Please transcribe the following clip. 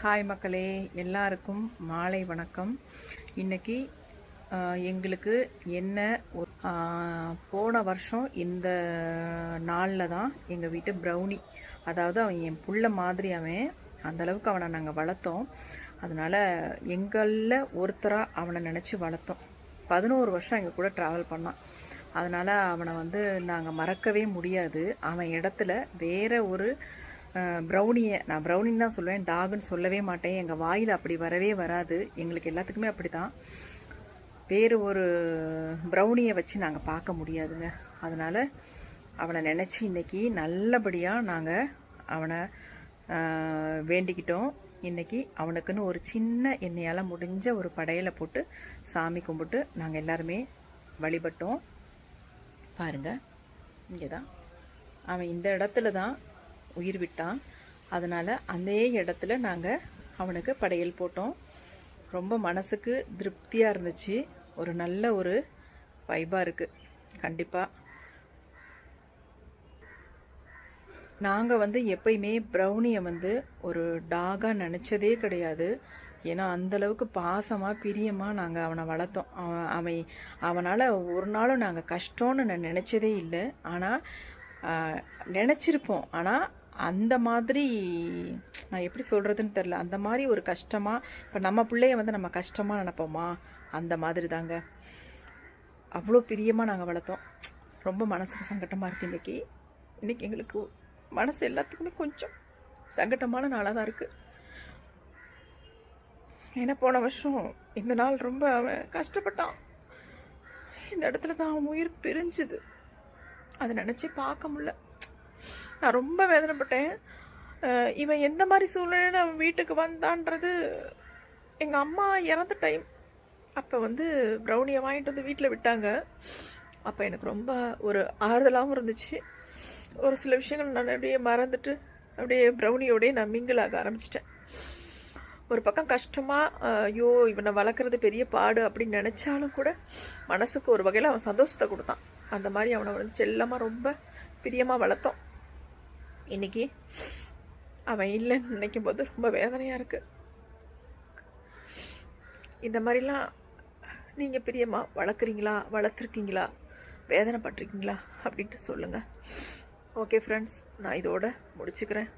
Hi மக்களே, எல்லாருக்கும் மாலை வணக்கம். இன்றைக்கி எங்களுக்கு என்ன போன வருஷம் இந்த நாளில் தான் எங்கள் வீட்டு ப்ரௌனி, அதாவது அவன் என் புள்ள மாதிரி, அவன் அந்தளவுக்கு அவனை நாங்கள் வளர்த்தோம். அதனால் எங்களில் ஒருத்தராக அவனை நினச்சி வளர்த்தோம். 11 வருஷம் எங்கள் கூட ட்ராவல் பண்ணான். அதனால் அவனை நாங்கள் மறக்கவே முடியாது. அவன் இடத்துல வேறு ஒரு ப்ரௌனியை, நான் ப்ரௌனின்னு தான் சொல்லுவேன், டாகுன்னு சொல்லவே மாட்டேன். எங்கள் வாயில் அப்படி வரவே வராது. எங்களுக்கு எல்லாத்துக்குமே அப்படி தான். வேறு ஒரு ப்ரௌனியை வச்சு நாங்கள் பார்க்க முடியாதுங்க. அதனால் அவனை நினச்சி இன்றைக்கி நல்லபடியாக நாங்கள் அவனை வேண்டிக்கிட்டோம். இன்றைக்கி அவனுக்குன்னு ஒரு சின்ன எண்ணெயால் முடிஞ்ச ஒரு படையலை போட்டு சாமி கும்பிட்டு நாங்கள் எல்லாருமே வழிபட்டோம். பாருங்கள், இங்கே தான் அவன் இந்த இடத்துல தான் உயிர் விட்டான். அதனால் அந்த இடத்துல நாங்கள் அவனுக்கு படையல் போட்டோம். ரொம்ப மனசுக்கு திருப்தியாக இருந்துச்சு. ஒரு நல்ல ஒரு வைபாக இருக்குது. கண்டிப்பாக நாங்கள் எப்பயுமே ப்ரௌனியை ஒரு டாகாக நினச்சதே கிடையாது. ஏன்னா அந்தளவுக்கு பாசமாக பிரியமாக நாங்கள் அவனை வளர்த்தோம். அவனால் ஒரு நாளும் நாங்கள் கஷ்டம்னு நான் நினச்சதே இல்லை. ஆனால் நினச்சிருப்போம். ஆனால் அந்த மாதிரி நான் எப்படி சொல்கிறதுன்னு தெரில. அந்த மாதிரி ஒரு கஷ்டமாக, இப்போ நம்ம பிள்ளைய நம்ம கஷ்டமாக நினைப்போமா, அந்த மாதிரி தாங்க. அவ்வளோ பிரியமாக நாங்கள் வளர்த்தோம். ரொம்ப மனசுக்கு சங்கட்டமாக இருக்குது. இன்றைக்கி எங்களுக்கு மனசு எல்லாத்துக்குமே கொஞ்சம் சங்கட்டமான நாளாக தான் இருக்குது. ஏன்னா போன வருஷம் இந்த நாள் ரொம்ப அவன் கஷ்டப்பட்டான். இந்த இடத்துல தான் அவன் உயிர் பிரிஞ்சுது. அதை நினச்சி பார்க்க முடியல. நான் ரொம்ப வேதனைப்பட்டேன். இவன் எந்த மாதிரி சூழ்நிலையில் அவன் வீட்டுக்கு வந்தான்றது, எங்கள் அம்மா இறந்த டைம். அப்போ ப்ரௌனியை வாங்கிட்டு வீட்டில் விட்டாங்க. அப்போ எனக்கு ரொம்ப ஒரு ஆறுதலாகவும் இருந்துச்சு. ஒரு சில விஷயங்கள் நான் அப்படியே மறந்துட்டு அப்படியே ப்ரௌனியோடய நான் மிங்கிளாக ஆரம்பிச்சிட்டேன். ஒரு பக்கம் கஷ்டமாக, ஐயோ இவனை வளர்க்குறது பெரிய பாடு அப்படின்னு நினச்சாலும் கூட மனசுக்கு ஒரு வகையில் அவன் சந்தோஷத்தை கொடுத்தான். அந்த மாதிரி அவனை செல்லமாக ரொம்ப பிரியமாக வளர்த்தோம். இன்றைக்கி அவன் இல்லைன்னு நினைக்கும் போது ரொம்ப வேதனையாக இருக்குது. இந்த மாதிரிலாம் நீங்கள் பிரியமாக வளர்க்குறீங்களா, வளர்த்துருக்கீங்களா, வேதனைப்பட்டிருக்கீங்களா அப்படின்ட்டு சொல்லுங்கள். ஓகே ஃப்ரெண்ட்ஸ், நான் இதோட முடிச்சுக்கிறேன்.